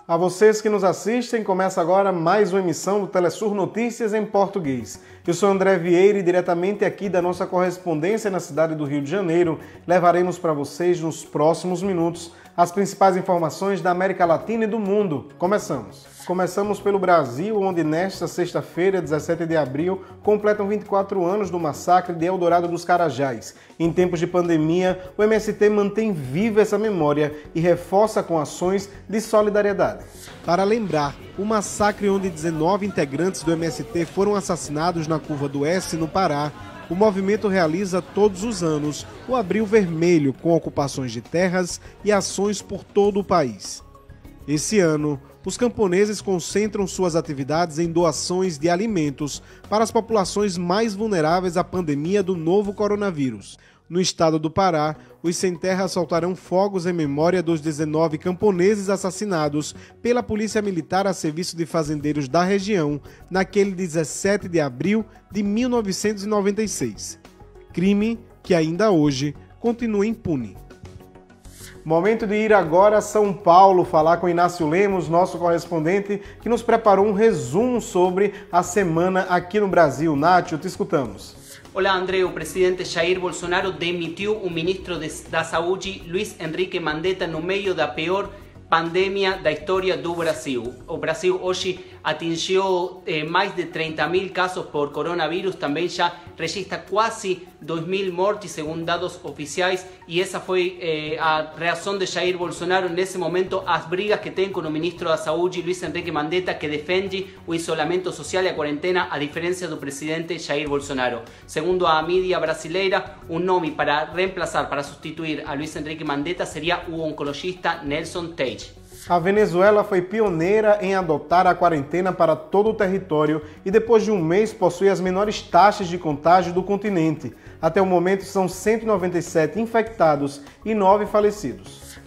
A vocês que nos assistem, começa agora mais uma emissão do Telesur Notícias em português. Eu sou André Vieira e diretamente aqui da nossa correspondência na cidade do Rio de Janeiro, levaremos para vocês nos próximos minutos as principais informações da América Latina e do mundo. Começamos pelo Brasil, onde nesta sexta-feira, 17 de abril, completam 24 anos do massacre de Eldorado dos Carajás. Em tempos de pandemia, o MST mantém viva essa memória e reforça com ações de solidariedade. Para lembrar, o massacre onde 19 integrantes do MST foram assassinados na Curva do S, no Pará, o movimento realiza todos os anos o Abril Vermelho, com ocupações de terras e ações por todo o país. Esse ano, os camponeses concentram suas atividades em doações de alimentos para as populações mais vulneráveis à pandemia do novo coronavírus. No estado do Pará, os sem terra soltarão fogos em memória dos 19 camponeses assassinados pela Polícia Militar a serviço de fazendeiros da região naquele 17 de abril de 1996. Crime que ainda hoje continua impune. Momento de ir agora a São Paulo falar com Inácio Lemos, nosso correspondente, que nos preparou um resumo sobre a semana aqui no Brasil. Nacho, te escutamos. Olá, André. O presidente Jair Bolsonaro demitiu o ministro da Saúde, Luiz Henrique Mandetta, no meio da pior pandemia da história do Brasil. O Brasil hoje atingiu mais de 30.000 casos por coronavírus, também já registra quase 2.000 mortes, segundo dados oficiais, e essa foi a reação de Jair Bolsonaro nesse momento às brigas que tem com o ministro da Saúde, Luiz Henrique Mandetta, que defende o isolamento social e a quarentena, a diferença do presidente Jair Bolsonaro. Segundo a mídia brasileira, um nome para reemplazar, para substituir a Luiz Henrique Mandetta seria o oncologista Nelson Teich. A Venezuela foi pioneira em adotar a quarentena para todo o território e depois de um mês possui as menores taxas de contágio do continente. Até o momento são 197 infectados e 9 falecidos.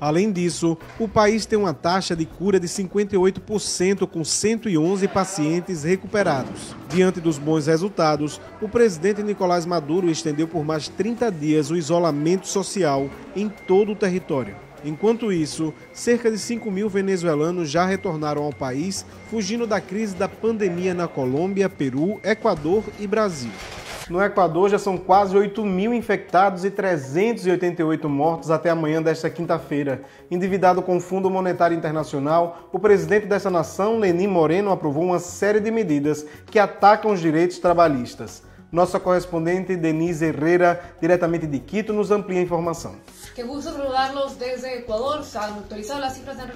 Além disso, o país tem uma taxa de cura de 58% com 111 pacientes recuperados. Diante dos bons resultados, o presidente Nicolás Maduro estendeu por mais 30 dias o isolamento social em todo o território. Enquanto isso, cerca de 5.000 venezuelanos já retornaram ao país, fugindo da crise da pandemia na Colômbia, Peru, Equador e Brasil. No Equador já são quase 8.000 infectados e 388 mortos até amanhã desta quinta-feira. Endividado com o Fundo Monetário Internacional, o presidente dessa nação, Lenín Moreno, aprovou uma série de medidas que atacam os direitos trabalhistas. Nossa correspondente Denise Herrera, diretamente de Quito, nos amplia a informação.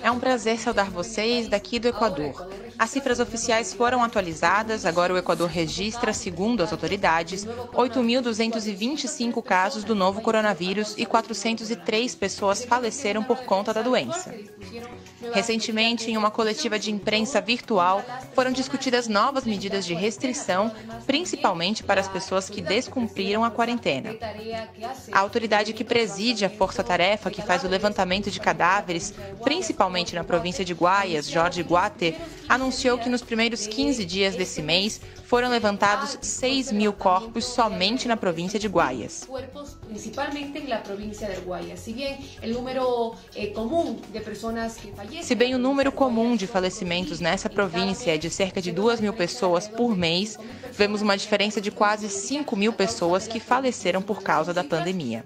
É um prazer saudar vocês daqui do Equador. As cifras oficiais foram atualizadas. Agora o Equador registra, segundo as autoridades, 8.225 casos do novo coronavírus e 403 pessoas faleceram por conta da doença. Recentemente, em uma coletiva de imprensa virtual, foram discutidas novas medidas de restrição, principalmente para as pessoas que descumpriram a quarentena. A autoridade que preside a força-tarefa que faz o levantamento de cadáveres, principalmente na província de Guayas, Jorge Guate, anunciou que nos primeiros 15 dias desse mês foram levantados 6.000 corpos somente na província de Guayas. Se bem o número comum de falecimentos nessa província é de cerca de 2.000 pessoas por mês, vemos uma diferença de quase 5.000 pessoas que faleceram por causa da pandemia.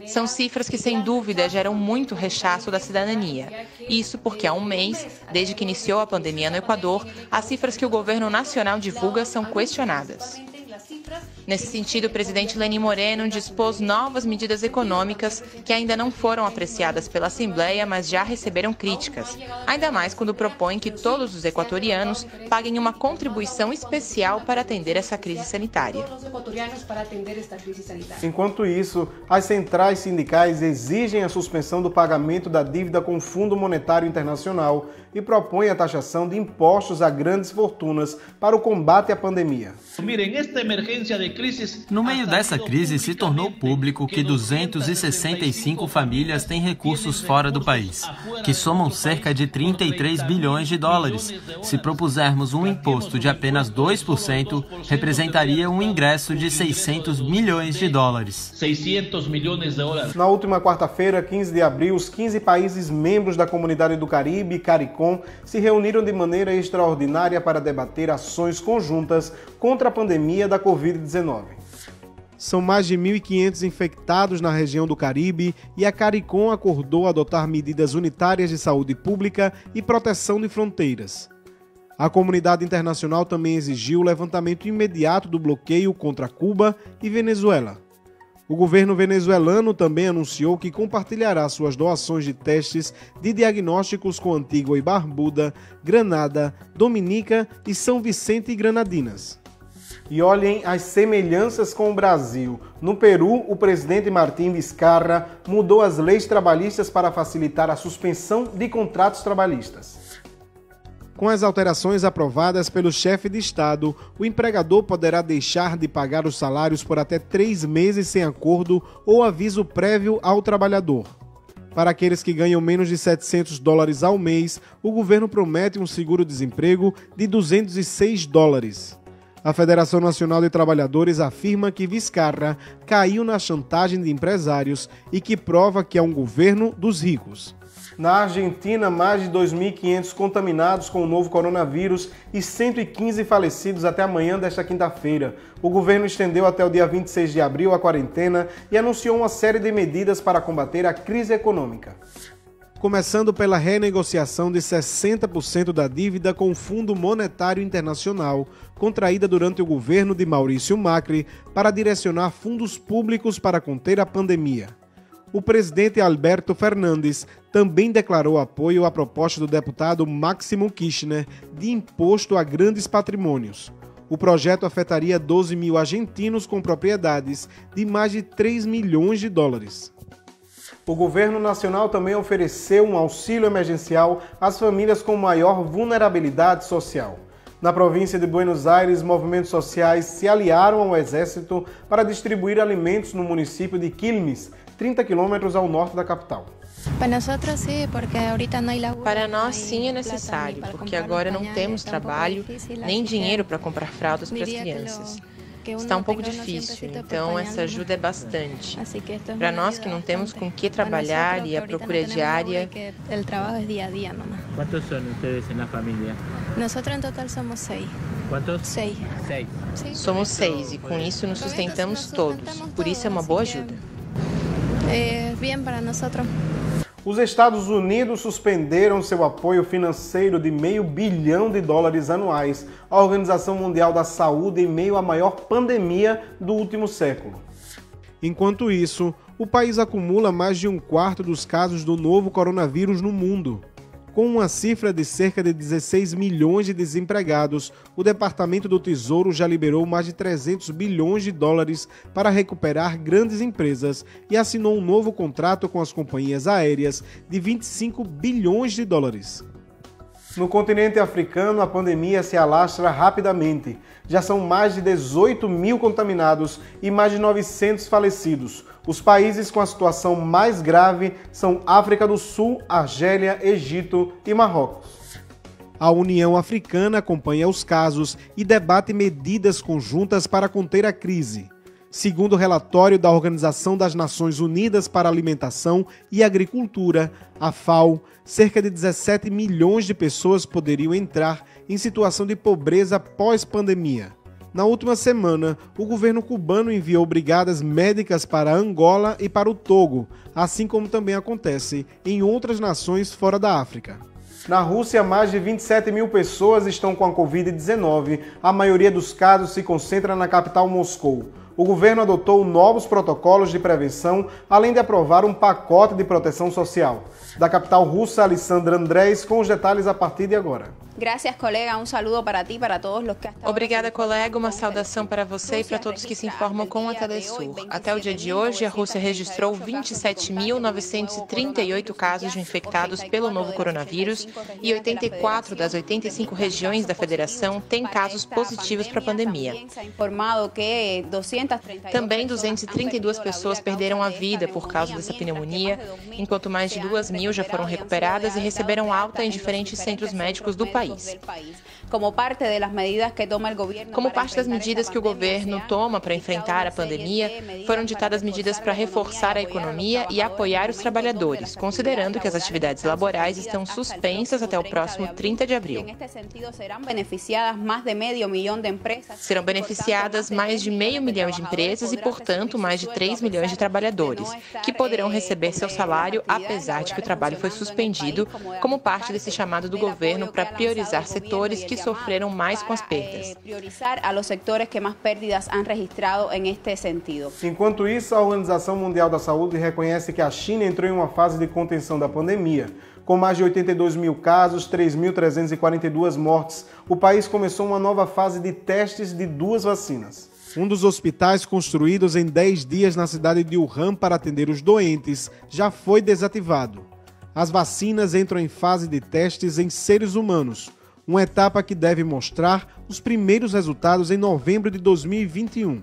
São cifras que, sem dúvida, geram muito rechaço da cidadania. Isso porque há um mês, desde que iniciou a pandemia no Equador, as cifras que o governo nacional divulga são questionadas. Nesse sentido, o presidente Lenín Moreno dispôs novas medidas econômicas que ainda não foram apreciadas pela Assembleia, mas já receberam críticas. Ainda mais quando propõe que todos os equatorianos paguem uma contribuição especial para atender essa crise sanitária. Enquanto isso, as centrais sindicais exigem a suspensão do pagamento da dívida com o Fundo Monetário Internacional e propõem a taxação de impostos a grandes fortunas para o combate à pandemia. Miren, esta emergência de No meio dessa crise, se tornou público que 265 famílias têm recursos fora do país, que somam cerca de 33 bilhões de dólares. Se propusermos um imposto de apenas 2%, representaria um ingresso de 600 milhões de dólares. Na última quarta-feira, 15 de abril, os 15 países membros da Comunidade do Caribe, CARICOM, se reuniram de maneira extraordinária para debater ações conjuntas contra a pandemia da Covid-19. São mais de 1.500 infectados na região do Caribe e a CARICOM acordou adotar medidas unitárias de saúde pública e proteção de fronteiras. A comunidade internacional também exigiu o levantamento imediato do bloqueio contra Cuba e Venezuela. O governo venezuelano também anunciou que compartilhará suas doações de testes de diagnósticos com Antigua e Barbuda, Granada, Dominica e São Vicente e Granadinas. E olhem as semelhanças com o Brasil. No Peru, o presidente Martín Vizcarra mudou as leis trabalhistas para facilitar a suspensão de contratos trabalhistas. Com as alterações aprovadas pelo chefe de Estado, o empregador poderá deixar de pagar os salários por até 3 meses sem acordo ou aviso prévio ao trabalhador. Para aqueles que ganham menos de $700 ao mês, o governo promete um seguro-desemprego de $206. A Federação Nacional de Trabalhadores afirma que Vizcarra caiu na chantagem de empresários e que prova que é um governo dos ricos. Na Argentina, mais de 2.500 contaminados com o novo coronavírus e 115 falecidos até amanhã desta quinta-feira. O governo estendeu até o dia 26 de abril a quarentena e anunciou uma série de medidas para combater a crise econômica. Começando pela renegociação de 60% da dívida com o Fundo Monetário Internacional, contraída durante o governo de Maurício Macri, para direcionar fundos públicos para conter a pandemia. O presidente Alberto Fernandes também declarou apoio à proposta do deputado Máximo Kirchner de imposto a grandes patrimônios. O projeto afetaria 12 mil argentinos com propriedades de mais de 3 milhões de dólares. O governo nacional também ofereceu um auxílio emergencial às famílias com maior vulnerabilidade social. Na província de Buenos Aires, movimentos sociais se aliaram ao Exército para distribuir alimentos no município de Quilmes, 30 quilômetros ao norte da capital. Para nós, sim, é necessário, porque agora não temos trabalho nem dinheiro para comprar fraldas para as crianças. Está um pouco difícil, então essa ajuda é bastante. Para nós que não temos com que trabalhar e a procura é diária. Quantos são vocês na família? Nós em total somos 6. Quantos? 6. Somos 6 e com isso nos sustentamos todos. Por isso é uma boa ajuda. É bem para nós. Os Estados Unidos suspenderam seu apoio financeiro de $500 bilhão anuais à Organização Mundial da Saúde em meio à maior pandemia do último século. Enquanto isso, o país acumula mais de 1/4 dos casos do novo coronavírus no mundo. Com uma cifra de cerca de 16 milhões de desempregados, o Departamento do Tesouro já liberou mais de $300 bilhões para recuperar grandes empresas e assinou um novo contrato com as companhias aéreas de $25 bilhões. No continente africano, a pandemia se alastra rapidamente. Já são mais de 18 mil contaminados e mais de 900 falecidos. Os países com a situação mais grave são África do Sul, Argélia, Egito e Marrocos. A União Africana acompanha os casos e debate medidas conjuntas para conter a crise. Segundo o relatório da Organização das Nações Unidas para a Alimentação e Agricultura, a FAO, cerca de 17 milhões de pessoas poderiam entrar em situação de pobreza pós-pandemia. Na última semana, o governo cubano enviou brigadas médicas para Angola e para o Togo, assim como também acontece em outras nações fora da África. Na Rússia, mais de 27 mil pessoas estão com a Covid-19. A maioria dos casos se concentra na capital Moscou. O governo adotou novos protocolos de prevenção, além de aprovar um pacote de proteção social. Da capital russa, Alexandra Andrés, com os detalhes a partir de agora. Obrigada, colega. Uma saudação para você e para todos que se informam com a Telesur. Até o dia de hoje, a Rússia registrou 27.938 casos de infectados pelo novo coronavírus e 84 das 85 regiões da federação têm casos positivos para a pandemia. Também 232 pessoas perderam a vida por causa dessa pneumonia, enquanto mais de 2.000 já foram recuperadas e receberam alta em diferentes centros médicos do país. Como parte das medidas que o governo toma para enfrentar a pandemia, foram ditadas medidas para reforçar a economia e apoiar os trabalhadores, considerando que as atividades laborais estão suspensas até o próximo 30 de abril. Serão beneficiadas mais de 500 mil de empresas e, portanto, mais de 3 milhões de trabalhadores, que poderão receber seu salário apesar de que o trabalho foi suspendido, como parte desse chamado do governo para priorizar setores que sofreram mais com as perdas. Enquanto isso, a Organização Mundial da Saúde reconhece que a China entrou em uma fase de contenção da pandemia. Com mais de 82 mil casos, 3.342 mortes, o país começou uma nova fase de testes de 2 vacinas. Um dos hospitais construídos em 10 dias na cidade de Wuhan para atender os doentes já foi desativado. As vacinas entram em fase de testes em seres humanos, uma etapa que deve mostrar os primeiros resultados em novembro de 2021.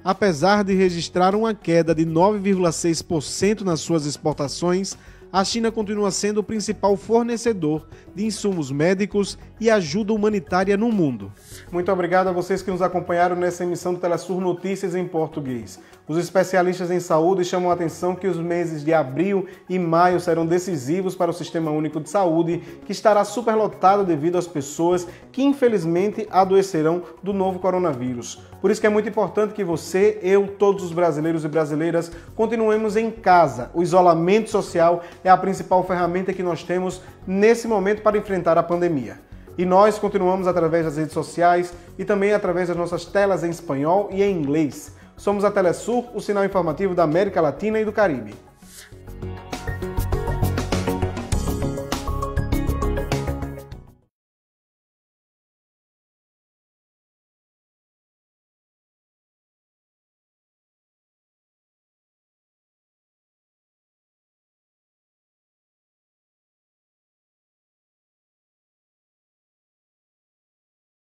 Apesar de registrar uma queda de 9,6% nas suas exportações, a China continua sendo o principal fornecedor de insumos médicos e ajuda humanitária no mundo. Muito obrigado a vocês que nos acompanharam nessa emissão do Telesur Notícias em português. Os especialistas em saúde chamam a atenção que os meses de abril e maio serão decisivos para o Sistema Único de Saúde, que estará superlotado devido às pessoas que infelizmente adoecerão do novo coronavírus. Por isso que é muito importante que você, eu, todos os brasileiros e brasileiras continuemos em casa. O isolamento social é a principal ferramenta que nós temos nesse momento para enfrentar a pandemia. E nós continuamos através das redes sociais e também através das nossas telas em espanhol e em inglês. Somos a Telesur, o sinal informativo da América Latina e do Caribe.